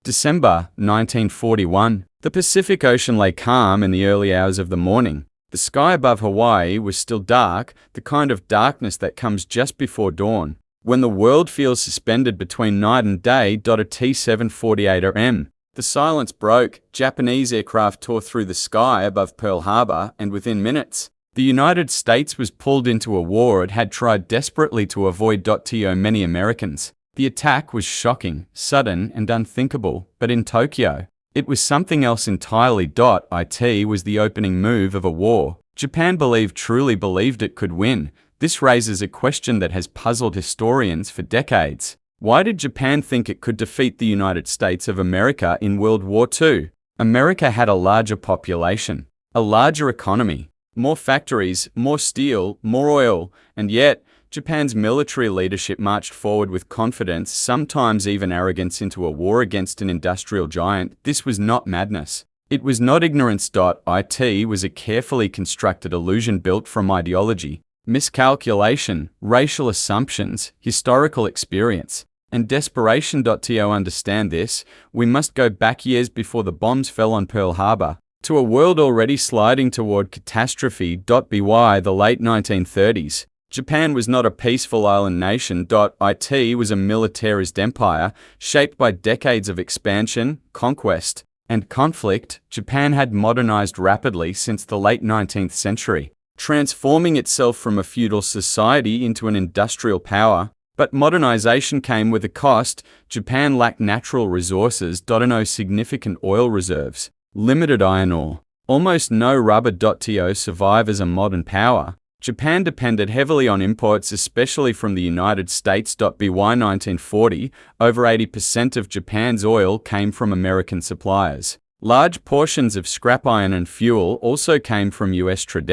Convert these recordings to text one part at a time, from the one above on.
December 1941. The Pacific Ocean lay calm in the early hours of the morning. The sky above Hawaii was still dark, the kind of darkness that comes just before dawn, when the world feels suspended between night and day. At T7:48 am, the silence broke. Japanese aircraft tore through the sky above Pearl Harbor, and within minutes, the United States was pulled into a war it had tried desperately to avoid. To many Americans, the attack was shocking, sudden, and unthinkable, but in Tokyo, it was something else entirely. It was the opening move of a war Japan truly believed it could win. This raises a question that has puzzled historians for decades. Why did Japan think it could defeat the United States of America in World War II? America had a larger population, a larger economy, more factories, more steel, more oil, and yet, Japan's military leadership marched forward with confidence, sometimes even arrogance, into a war against an industrial giant. This was not madness. It was not ignorance. It was a carefully constructed illusion built from ideology, miscalculation, racial assumptions, historical experience, and desperation. To understand this, we must go back years before the bombs fell on Pearl Harbor, to a world already sliding toward catastrophe. By the late 1930s, Japan was not a peaceful island nation. It was a militarist empire, shaped by decades of expansion, conquest, and conflict. Japan had modernized rapidly since the late 19th century, transforming itself from a feudal society into an industrial power. But modernization came with a cost. Japan lacked natural resources. No significant oil reserves, limited iron ore, almost no rubber. To survive as a modern power, Japan depended heavily on imports, especially from the United States. By 1940, over 80% of Japan's oil came from American suppliers. Large portions of scrap iron and fuel also came from U.S. trade.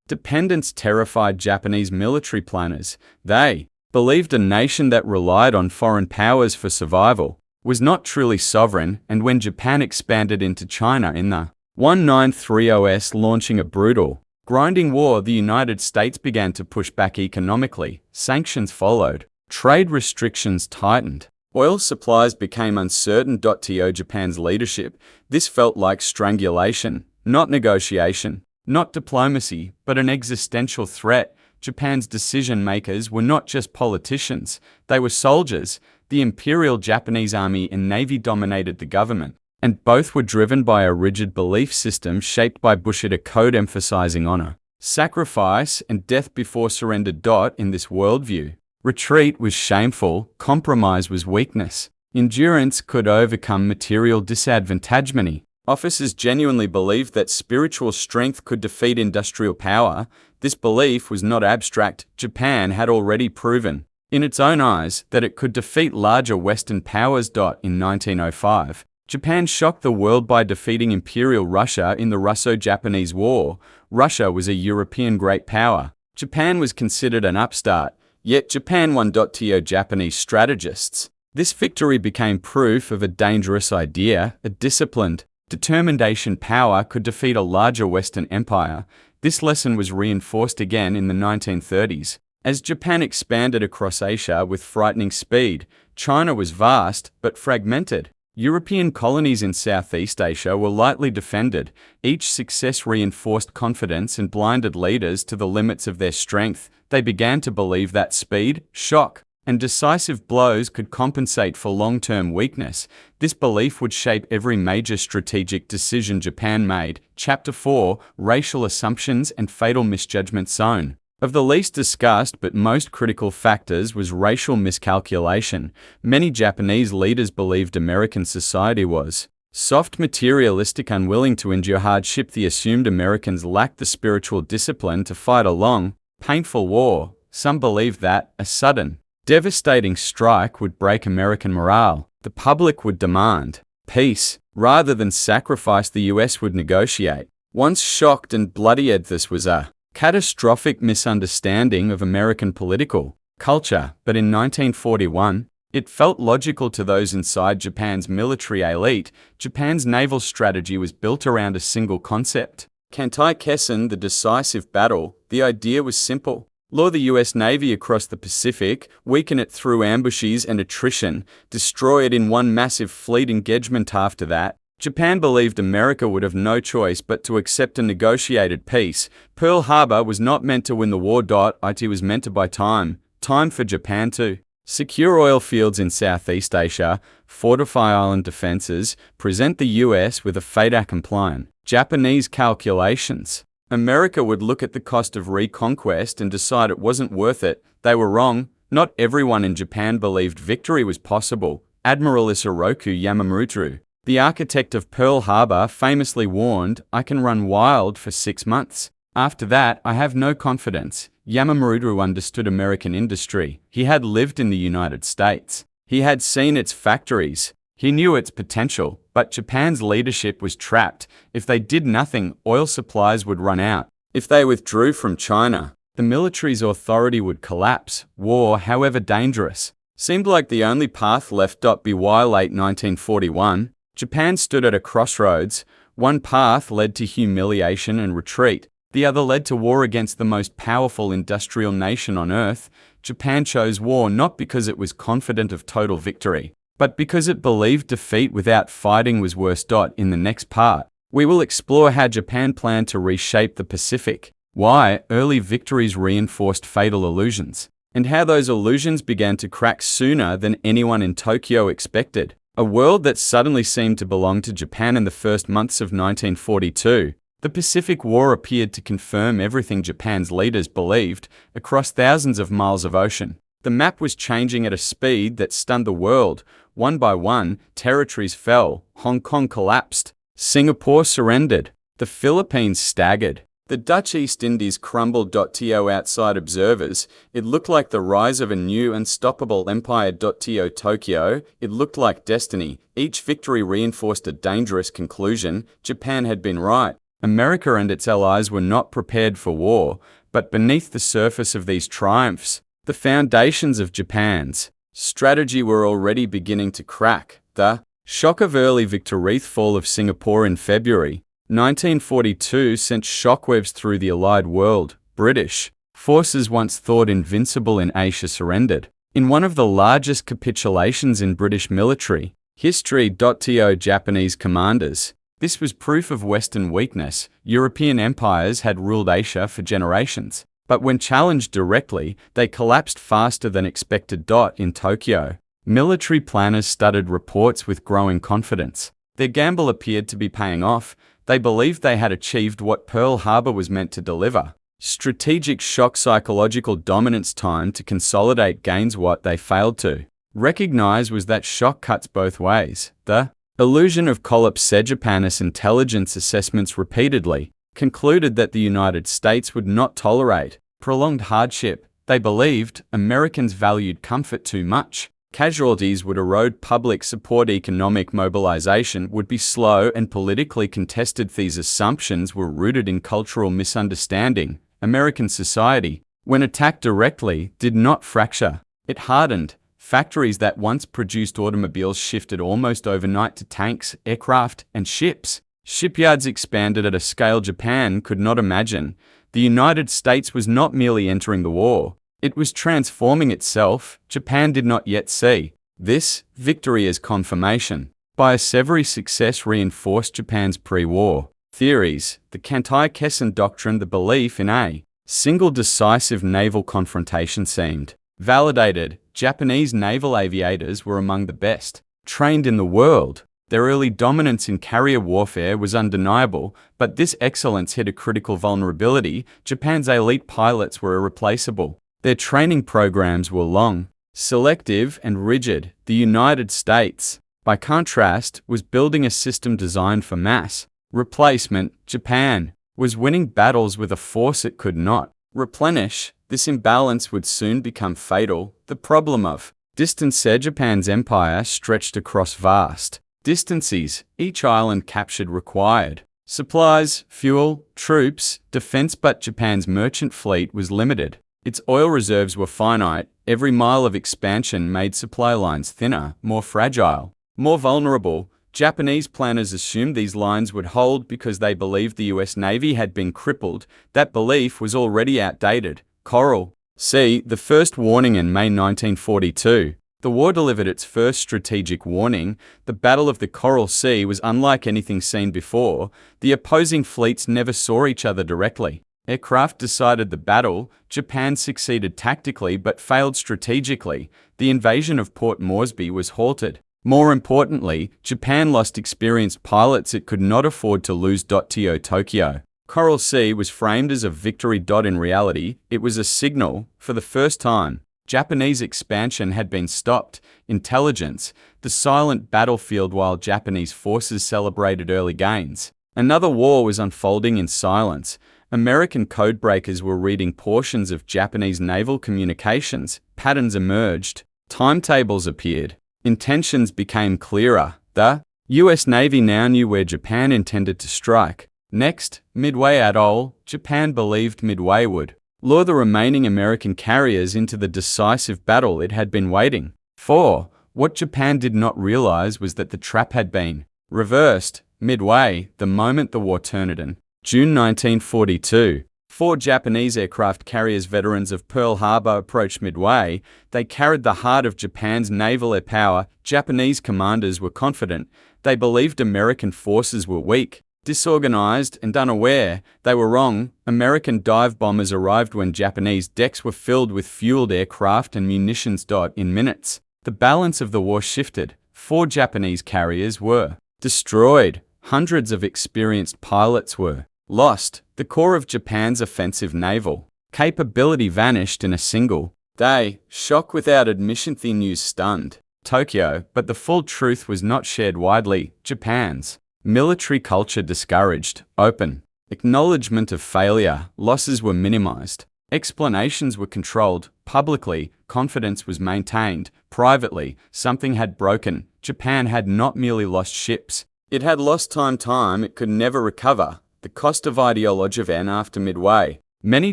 Dependence terrified Japanese military planners. They believed a nation that relied on foreign powers for survival was not truly sovereign, and when Japan expanded into China in the 1930s, launching a brutal, grinding war, the United States began to push back economically. Sanctions followed. Trade restrictions tightened. Oil supplies became uncertain. To Japan's leadership, this felt like strangulation, not negotiation, not diplomacy, but an existential threat. Japan's decision-makers were not just politicians, they were soldiers. The Imperial Japanese Army and Navy dominated the government, and both were driven by a rigid belief system shaped by Bushidō code emphasizing honor, sacrifice, and death before surrender. In this worldview, retreat was shameful, compromise was weakness, endurance could overcome material disadvantage. Officers genuinely believed that spiritual strength could defeat industrial power. This belief was not abstract. Japan had already proven, in its own eyes, that it could defeat larger Western powers. In 1905, Japan shocked the world by defeating Imperial Russia in the Russo-Japanese War. Russia was a European great power. Japan was considered an upstart, yet Japan won. To Japanese strategists, this victory became proof of a dangerous idea. A disciplined, determination power could defeat a larger Western empire. This lesson was reinforced again in the 1930s. As Japan expanded across Asia with frightening speed, China was vast but fragmented. European colonies in Southeast Asia were lightly defended. Each success reinforced confidence and blinded leaders to the limits of their strength. They began to believe that speed, shock, and decisive blows could compensate for long-term weakness. This belief would shape every major strategic decision Japan made. Chapter 4: Racial Assumptions and Fatal Misjudgment Zone. Of the least discussed but most critical factors was racial miscalculation. Many Japanese leaders believed American society was soft, materialistic, unwilling to endure hardship. They assumed Americans lacked the spiritual discipline to fight a long, painful war. Some believed that a sudden, devastating strike would break American morale. The public would demand peace. Rather than sacrifice, the US would negotiate. Once shocked and bloody-eyed, this was a catastrophic misunderstanding of American political culture. But in 1941, it felt logical to those inside Japan's military elite. Japan's naval strategy was built around a single concept: Kantai Kessen, the decisive battle. The idea was simple: lure the US Navy across the Pacific, weaken it through ambushes and attrition, destroy it in one massive fleet engagement after that. Japan believed America would have no choice but to accept a negotiated peace. Pearl Harbor was not meant to win the war. It was meant to buy time for Japan to secure oil fields in Southeast Asia, fortify island defenses, present the US with a fait-accompli. Japanese calculations. America would look at the cost of reconquest and decide it wasn't worth it. They were wrong. Not everyone in Japan believed victory was possible. Admiral Isoroku Yamamoto, the architect of Pearl Harbor, famously warned, "I can run wild for 6 months. After that, I have no confidence." Yamamoto understood American industry. He had lived in the United States. He had seen its factories. He knew its potential, but Japan's leadership was trapped. If they did nothing, oil supplies would run out. If they withdrew from China, the military's authority would collapse. War, however dangerous, seemed like the only path left. By late 1941, Japan stood at a crossroads. One path led to humiliation and retreat. The other led to war against the most powerful industrial nation on earth. Japan chose war not because it was confident of total victory, but because it believed defeat without fighting was worse. In the next part, we will explore how Japan planned to reshape the Pacific, why early victories reinforced fatal illusions, and how those illusions began to crack sooner than anyone in Tokyo expected. A world that suddenly seemed to belong to Japan in the first months of 1942. The Pacific War appeared to confirm everything Japan's leaders believed. Across thousands of miles of ocean, the map was changing at a speed that stunned the world. One by one, territories fell. Hong Kong collapsed. Singapore surrendered. The Philippines staggered. The Dutch East Indies crumbled. To outside observers, it looked like the rise of a new unstoppable empire. To Tokyo, it looked like destiny. Each victory reinforced a dangerous conclusion. Japan had been right. America and its allies were not prepared for war, but beneath the surface of these triumphs, the foundations of Japan's strategy were already beginning to crack. The shock of early victory. Fall of Singapore in February 1942 sent shockwaves through the Allied world. British forces once thought invincible in Asia surrendered in one of the largest capitulations in British military history. To Japanese commanders. This was proof of Western weakness. European empires had ruled Asia for generations, but when challenged directly, they collapsed faster than expected. In Tokyo, military planners studied reports with growing confidence. Their gamble appeared to be paying off. They believed they had achieved what Pearl Harbor was meant to deliver. Strategic shock, psychological dominance, time to consolidate gains. What they failed to recognize was that shock cuts both ways. The illusion of collapse. Japan's intelligence assessments repeatedly concluded that the United States would not tolerate prolonged hardship. They believed Americans valued comfort too much. Casualties would erode public support. Economic mobilization would be slow and politically contested. These assumptions were rooted in cultural misunderstanding. American society, when attacked directly, did not fracture. It hardened. Factories that once produced automobiles shifted almost overnight to tanks, aircraft, and ships. Shipyards expanded at a scale Japan could not imagine. The United States was not merely entering the war, it was transforming itself. Japan did not yet see this victory as confirmation. Bioseveri's success reinforced Japan's pre-war theories. The Kantai-Kessen doctrine, the belief in a single decisive naval confrontation, seemed validated. Japanese naval aviators were among the best trained in the world. Their early dominance in carrier warfare was undeniable, but this excellence hid a critical vulnerability. Japan's elite pilots were irreplaceable. Their training programs were long, selective, and rigid. The United States, by contrast, was building a system designed for mass replacement. Japan was winning battles with a force it could not replenish. This imbalance would soon become fatal. The problem of distance. Japan's empire stretched across vast distances. Each island captured required supplies, fuel, troops, defense, but Japan's merchant fleet was limited. Its oil reserves were finite. Every mile of expansion made supply lines thinner, more fragile, more vulnerable. Japanese planners assumed these lines would hold because they believed the US Navy had been crippled. That belief was already outdated. Coral See the first warning in May 1942. The war delivered its first strategic warning. The Battle of the Coral Sea was unlike anything seen before. The opposing fleets never saw each other directly. Aircraft decided the battle. Japan succeeded tactically but failed strategically. The invasion of Port Moresby was halted. More importantly, Japan lost experienced pilots it could not afford to lose. Tokyo. Coral Sea was framed as a victory. In reality, it was a signal. For the first time, Japanese expansion had been stopped. Intelligence, the silent battlefield while Japanese forces celebrated early gains. Another war was unfolding in silence. American codebreakers were reading portions of Japanese naval communications. Patterns emerged. Timetables appeared. Intentions became clearer. The US Navy now knew where Japan intended to strike. Next, Midway Atoll. Japan believed Midway would lure the remaining American carriers into the decisive battle it had been waiting for. What Japan did not realize was that the trap had been reversed. Midway, the moment the war turned in June 1942. 4 Japanese aircraft carriers, veterans of Pearl Harbor, approached Midway. They carried the heart of Japan's naval air power. Japanese commanders were confident. They believed American forces were weak, disorganized, and unaware. They were wrong. American dive bombers arrived when Japanese decks were filled with fueled aircraft and munitions. In minutes, the balance of the war shifted. 4 Japanese carriers were destroyed. Hundreds of experienced pilots were lost. The core of Japan's offensive naval capability vanished in a single day. Shock without admission. The news stunned Tokyo, but the full truth was not shared widely. Japan's military culture discouraged open acknowledgement of failure. Losses were minimized. Explanations were controlled. Publicly, confidence was maintained. Privately, something had broken. Japan had not merely lost ships. It had lost time it could never recover. The cost of ideology. After Midway, many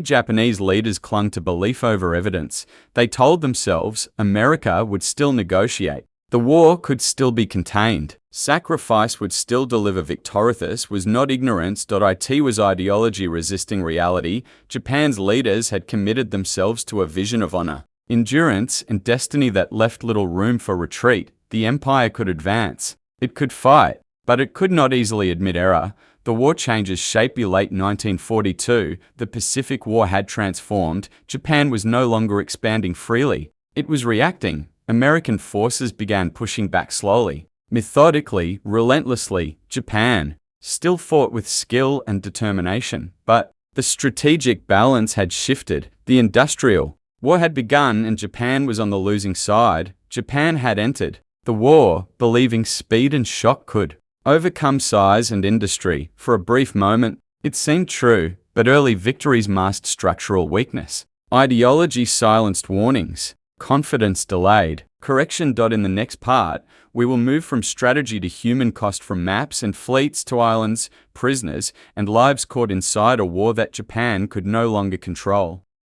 Japanese leaders clung to belief over evidence. They told themselves America would still negotiate. The war could still be contained. Sacrifice would still deliver. Victorious was not ignorance. It was ideology resisting reality. Japan's leaders had committed themselves to a vision of honor, endurance, and destiny that left little room for retreat. The empire could advance. It could fight, but it could not easily admit error. The war changes shape. Late 1942, the Pacific War had transformed. Japan was no longer expanding freely. It was reacting. American forces began pushing back slowly, methodically, relentlessly. Japan still fought with skill and determination, but the strategic balance had shifted. The industrial war had begun and Japan was on the losing side. Japan had entered the war believing speed and shock could overcome size and industry. For a brief moment, it seemed true, but early victories masked structural weakness. Ideology silenced warnings. Confidence delayed correction. In the next part, we will move from strategy to human cost, from maps and fleets to islands, prisoners, and lives caught inside a war that Japan could no longer control.